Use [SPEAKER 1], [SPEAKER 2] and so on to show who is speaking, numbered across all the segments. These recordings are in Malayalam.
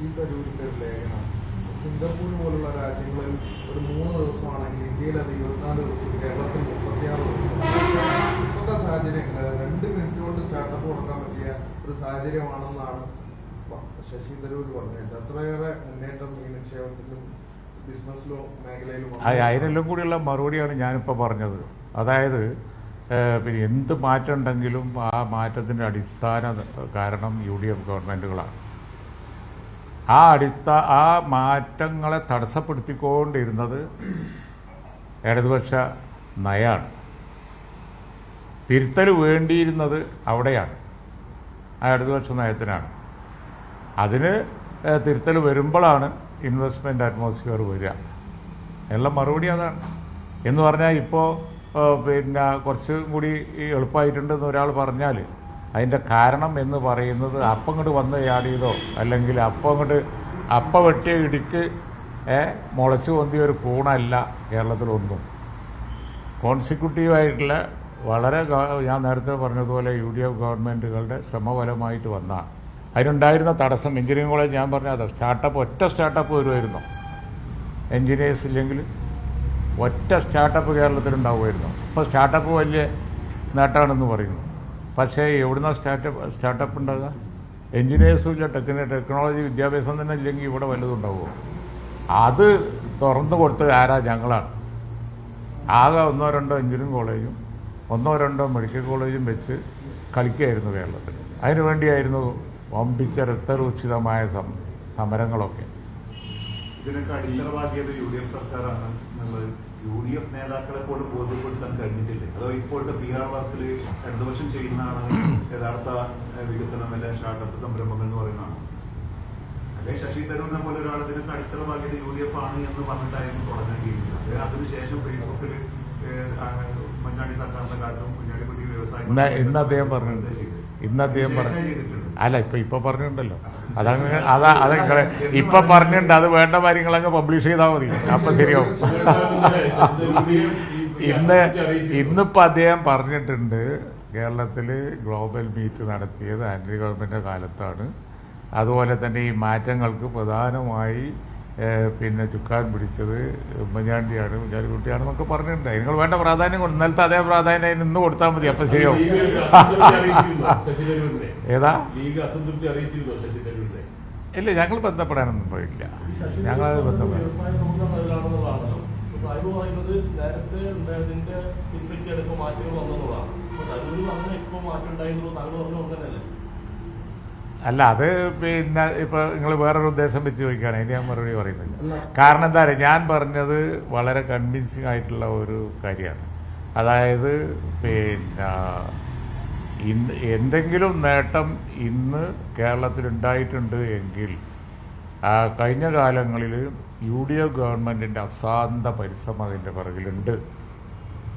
[SPEAKER 1] ശശി തരൂരിന്റെ ഒരു ലേഖനം സിംഗപ്പൂർ പോലുള്ള രാജ്യങ്ങളിൽ ഒരു 3 ദിവസമാണെങ്കിൽ ഇന്ത്യയിൽ അത് 24 ദിവസം, കേരളത്തിൽ 36 ദിവസം. ഇപ്പോഴത്തെ സാഹചര്യങ്ങൾ 2 മിനിറ്റ് കൊണ്ട് സ്റ്റാർട്ടപ്പ് തുടങ്ങാൻ പറ്റിയ ഒരു സാഹചര്യമാണെന്നാണ് ശശി തരൂർ പറഞ്ഞത്. അത്രയേറെ മുന്നേറ്റം ഈ നിക്ഷേപത്തിലും ബിസിനസ്സിലും മേഖലയിലും.
[SPEAKER 2] അതിനെല്ലാം കൂടിയുള്ള മറുപടിയാണ് ഞാനിപ്പോൾ പറഞ്ഞത്. അതായത് പിന്നെ എന്ത് മാറ്റം ഉണ്ടെങ്കിലും ആ മാറ്റത്തിൻ്റെ അടിസ്ഥാന കാരണം UDF ഗവൺമെൻറ്റുകളാണ്. ആ മാറ്റങ്ങളെ തടസ്സപ്പെടുത്തിക്കൊണ്ടിരുന്നത് ഇടതുപക്ഷ നയമാണ്. തിരുത്തൽ വേണ്ടിയിരുന്നത് അവിടെയാണ്, ആ ഇടതുപക്ഷ നയത്തിനാണ്. അതിന് തിരുത്തൽ വരുമ്പോഴാണ് ഇൻവെസ്റ്റ്മെൻറ്റ് അറ്റ്മോസ്ഫിയർ വരിക എന്നുള്ള മറുപടി അതാണ്. എന്ന് പറഞ്ഞാൽ ഇപ്പോൾ പിന്നെ കുറച്ചും കൂടി എളുപ്പമായിട്ടുണ്ടെന്ന് ഒരാൾ പറഞ്ഞാൽ അതിൻ്റെ കാരണം എന്ന് പറയുന്നത് അപ്പം ഇങ്ങോട്ട് വന്ന് ചാടിയതോ അല്ലെങ്കിൽ അപ്പം വെട്ടിയ ഇടിക്ക് മുളച്ചു പൊന്തിയ ഒരു കൂണല്ല കേരളത്തിലൊന്നും. കോൺസിക്യൂട്ടീവായിട്ടുള്ള വളരെ ഞാൻ നേരത്തെ പറഞ്ഞതുപോലെ UDF ഗവൺമെൻറ്റുകളുടെ ശ്രമഫലമായിട്ട് വന്നതാണ്. അതിനുണ്ടായിരുന്ന തടസ്സം എഞ്ചിനീയറിംഗ് കോളേജ് ഞാൻ പറഞ്ഞത് ഒറ്റ സ്റ്റാർട്ടപ്പ് വരുമായിരുന്നു. എഞ്ചിനീയേഴ്സ് ഇല്ലെങ്കിൽ ഒറ്റ സ്റ്റാർട്ടപ്പ് കേരളത്തിലുണ്ടാവുമായിരുന്നു. ഇപ്പോൾ സ്റ്റാർട്ടപ്പ് വലിയ നേട്ടമാണെന്ന് പറയുന്നു. പക്ഷേ എവിടുന്ന സ്റ്റാർട്ടപ്പ് ഉണ്ടാകുക? എഞ്ചിനീയേഴ്സും ഇല്ല, ടെക്നോളജി വിദ്യാഭ്യാസം തന്നെ ഇല്ലെങ്കിൽ ഇവിടെ വല്ലതും ഉണ്ടാവുമോ? അത് തുറന്നു കൊടുത്തത് ആരാ? ഞങ്ങളാണ്. ആകെ 1-2 എഞ്ചിനീയറിംഗ് കോളേജും 1-2 മെഡിക്കൽ കോളേജും വെച്ച് കളിക്കുകയായിരുന്നു കേരളത്തിൽ. അതിനുവേണ്ടിയായിരുന്നു വമ്പിച്ച രക്തരൂക്ഷിതമായ സമരങ്ങളൊക്കെ.
[SPEAKER 3] ഇതിനൊക്കെ അടിത്തറവാക്കിയത് UDF സർക്കാരാണ് എന്നുള്ളത് UDF നേതാക്കളെ പോലും ബോധ്യപ്പെടുത്താൻ കഴിഞ്ഞിട്ടില്ല. അതോ ഇപ്പോഴത്തെ PR വർക്കിൽ ഇടതുപക്ഷം ചെയ്യുന്നതാണ് യഥാർത്ഥ വികസനം, അല്ലെ സ്റ്റാർട്ടപ്പ് സംരംഭങ്ങൾ എന്ന് പറയുന്നതാണ്? അല്ലെ ശശി തരൂരിനെ പോലെ ഒരാൾ ഇതിനൊക്കെ അടിത്തറവാക്കിയത് UDF ആണ് എന്ന് പറഞ്ഞിട്ടായിരുന്നു തുടങ്ങേണ്ടിയിരുന്നത്. അതിനുശേഷം ഫേസ്ബുക്കിൽ മഞ്ഞാടി സർക്കാരിന്റെ കാലത്തും കുഞ്ഞാലിക്കുട്ടി വ്യവസായം
[SPEAKER 2] ഇന്ന് അദ്ദേഹം പറഞ്ഞു അല്ല ഇപ്പൊ പറഞ്ഞിട്ടുണ്ടല്ലോ. അതങ്ങനെ ഇപ്പൊ പറഞ്ഞിട്ടുണ്ട്. അത് വേണ്ട കാര്യങ്ങളങ്ങ് പബ്ലിഷ് ചെയ്താൽ മതി, അപ്പൊ ശരിയാവും. ഇന്നിപ്പോൾ അദ്ദേഹം പറഞ്ഞിട്ടുണ്ട് കേരളത്തിൽ ഗ്ലോബൽ മീറ്റ് നടത്തിയത് ആന്റണി ഗവൺമെൻറ്റിൻ്റെ കാലത്താണ്. അതുപോലെ തന്നെ ഈ മാറ്റങ്ങൾക്ക് പ്രധാനമായി പിന്നെ ചുക്കാൻ പിടിച്ചത് ഉമ്മൻചാണ്ടിയാണ്, കുഞ്ഞാലിക്കുട്ടിയാണെന്നൊക്കെ പറഞ്ഞിട്ടുണ്ട്. നിങ്ങൾ വേണ്ട പ്രാധാന്യം കൊണ്ട് ഇന്നലത്തെ അതേ പ്രാധാന്യം ഇന്ന് കൊടുത്താൽ മതി, അപ്പം ശരിയാവും. ഏതാ? ഇല്ല, ഞങ്ങൾ ബന്ധപ്പെടാനൊന്നും പോയില്ല. ഞങ്ങളത് ബന്ധപ്പെടാൻ അല്ല, അത് പിന്നെ ഇപ്പോൾ നിങ്ങൾ വേറൊരു ഉദ്ദേശം വെച്ച് ചോദിക്കുകയാണ്, അതിന് ഞാൻ മറുപടി പറയുന്നില്ല. കാരണം എന്താ പറയുക, ഞാൻ പറഞ്ഞത് വളരെ കൺവിൻസിങ് ആയിട്ടുള്ള ഒരു കാര്യമാണ്. അതായത് പിന്നെ എന്തെങ്കിലും നേട്ടം ഇന്ന് കേരളത്തിലുണ്ടായിട്ടുണ്ട് എങ്കിൽ കഴിഞ്ഞ കാലങ്ങളിൽ UDF ഗവൺമെൻറ്റിൻ്റെ അശ്രാന്ത പരിശ്രമം അതിൻ്റെ പിറകിലുണ്ട്.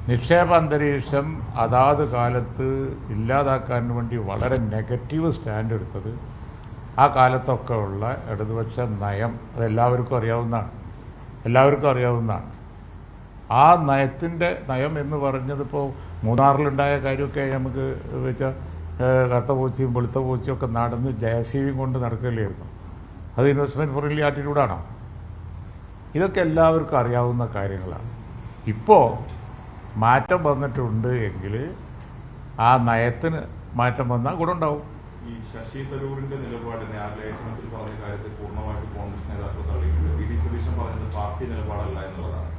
[SPEAKER 2] നിക്ഷേപ അന്തരീക്ഷം അതാത് കാലത്ത് ഇല്ലാതാക്കാൻ വേണ്ടി വളരെ നെഗറ്റീവ് സ്റ്റാൻഡ് എടുത്തത് ആ കാലത്തൊക്കെ ഉള്ള ഇടതുപക്ഷ നയം അതെല്ലാവർക്കും അറിയാവുന്നതാണ്. ആ നയം എന്ന് പറഞ്ഞത് ഇപ്പോൾ മൂന്നാറിലുണ്ടായ കാര്യമൊക്കെ നമുക്ക് വെച്ചാൽ കറുത്ത പൂച്ചയും വെളുത്ത പൂച്ചയും ഒക്കെ നടന്ന് JCB കൊണ്ട് നടക്കുകയായിരുന്നു. അത് ഇൻവെസ്റ്റ്മെൻറ്റ് ഫ്രണ്ട്ലി ആറ്റിറ്റ്യൂഡാണോ? ഇതൊക്കെ എല്ലാവർക്കും അറിയാവുന്ന കാര്യങ്ങളാണ്. ഇപ്പോൾ മാറ്റം വന്നിട്ടുണ്ട് എങ്കിൽ ആ നയത്തിന് മാറ്റം വന്നാൽ ഗുണമുണ്ടാവും.
[SPEAKER 4] ഈ ശശി തരൂരിന്റെ നിലപാടിനെ ആ ലേഖനത്തിൽ പറഞ്ഞ കാര്യത്തെ പൂർണ്ണമായിട്ട് കോൺഗ്രസ് നേതാക്കൾ തള്ളിയിട്ടുണ്ട്. VD സതീശൻ പറഞ്ഞത് പാർട്ടി നിലപാടല്ല എന്നുള്ളതാണ്.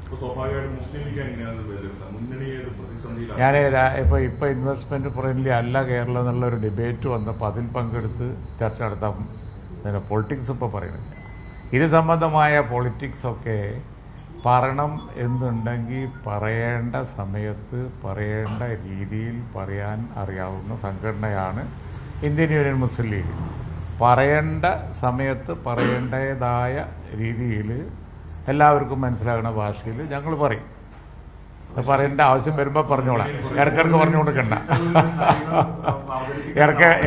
[SPEAKER 4] ഇപ്പോൾ സ്വാഭാവികമായിട്ട് മുസ്ലിം ലീഗ് എങ്ങനെയാണ് വരുന്നത്? മുന്നണിയെ പ്രതിസന്ധിയിലാണ്.
[SPEAKER 2] ഞാൻ ഇപ്പോൾ ഇൻവെസ്റ്റ്മെൻറ്റ് ഫ്രണ്ട്ലി അല്ല കേരളം എന്നുള്ളൊരു ഡിബേറ്റ് വന്നപ്പോൾ അതിൽ പങ്കെടുത്ത് ചർച്ച നടത്താൻ പൊളിറ്റിക്സ് ഇപ്പോൾ പറയുന്നില്ല. ഇത് സംബന്ധമായ പൊളിറ്റിക്സൊക്കെ പറയണം എന്നുണ്ടെങ്കിൽ പറയേണ്ട സമയത്ത് പറയേണ്ട രീതിയിൽ പറയാൻ അറിയാവുന്ന സംഘടനയാണ് ഇന്ത്യൻ യൂണിയൻ മുസ്ലിം ലീഗ്. പറയേണ്ട സമയത്ത് പറയേണ്ടതായ രീതിയിൽ എല്ലാവർക്കും മനസ്സിലാകുന്ന ഭാഷയിൽ ഞങ്ങൾ പറയും. പറയേണ്ട ആവശ്യം വരുമ്പോൾ പറഞ്ഞോളാം. ഇടയ്ക്കിടയ്ക്ക് പറഞ്ഞു കൊടുക്കണ്ട,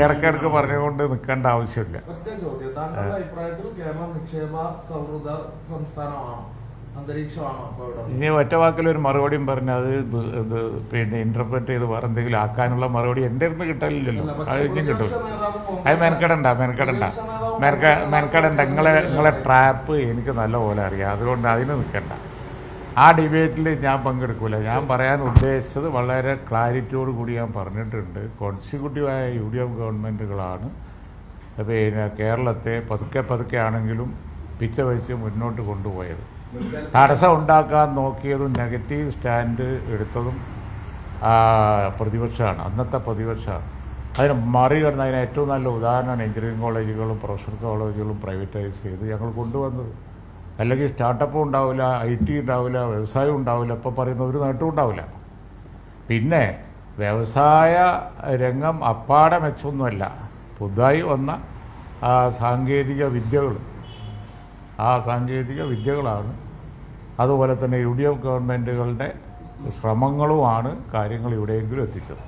[SPEAKER 2] ഇടയ്ക്കിടയ്ക്ക് പറഞ്ഞുകൊണ്ട് നിൽക്കേണ്ട ആവശ്യമില്ല.
[SPEAKER 1] ഒറ്റ ചോദ്യം, താങ്കളുടെ അഭിപ്രായത്തിൽ കേരളം നിക്ഷേപ സൗഹൃദ സംസ്ഥാനമാണോ? അന്തരീക്ഷമാണോ ഇപ്പോൾ ഇവിടെ?
[SPEAKER 2] ഇനി ഒറ്റ വാക്കിലൊരു മറുപടിയും പറഞ്ഞ് അത് ഇത് പിന്നെ ഇന്റർപ്രറ്റ് ചെയ്ത് വേറെ എന്തെങ്കിലും ആക്കാനുള്ള മറുപടി എൻ്റെ അടുത്ത് കിട്ടലില്ലല്ലോ. അത് ഇനിയും കിട്ടും. അത് മെനക്കെടണ്ട. നിങ്ങളെ ട്രാപ്പ് എനിക്ക് നല്ലപോലെ അറിയാം. അതുകൊണ്ട് അതിന് നിൽക്കണ്ട. ആ ഡിബേറ്റിൽ ഞാൻ പങ്കെടുക്കില്ല. ഞാൻ പറയാൻ ഉദ്ദേശിച്ചത് വളരെ ക്ലാരിറ്റിയോട് കൂടി ഞാൻ പറഞ്ഞിട്ടുണ്ട്. കോൺസിക്യൂട്ടീവായ UDF ഗവൺമെൻറ്റുകളാണ് പിന്നെ കേരളത്തെ പതുക്കെ ആണെങ്കിലും പിച്ച വെച്ച് മുന്നോട്ട് കൊണ്ടുപോയത്. തടസ്സം ഉണ്ടാക്കാൻ നോക്കിയതും നെഗറ്റീവ് സ്റ്റാൻഡ് എടുത്തതും പ്രതിപക്ഷമാണ്, അന്നത്തെ പ്രതിപക്ഷമാണ്. അതിന് മറികടന്ന് അതിന് ഏറ്റവും നല്ല ഉദാഹരണമാണ് എഞ്ചിനീയറിംഗ് കോളേജുകളും പ്രൊഫഷണൽ കോളേജുകളും പ്രൈവറ്റൈസ് ചെയ്ത് ഞങ്ങൾ കൊണ്ടുവന്നത്. അല്ലെങ്കിൽ സ്റ്റാർട്ടപ്പും ഉണ്ടാവില്ല, IT ഉണ്ടാവില്ല, വ്യവസായം ഉണ്ടാവില്ല, ഇപ്പോൾ പറയുന്ന ഒരു നേട്ടവും ഉണ്ടാവില്ല. പിന്നെ വ്യവസായ രംഗം അപ്പാടെ മെച്ചമൊന്നുമല്ല. പുതുതായി വന്ന സാങ്കേതിക വിദ്യകളാണ്. അതുപോലെ തന്നെ UDF ഗവൺമെൻറ്റുകളുടെ ശ്രമങ്ങളുമാണ് കാര്യങ്ങൾ ഇവിടെയെങ്കിലും എത്തിച്ചത്.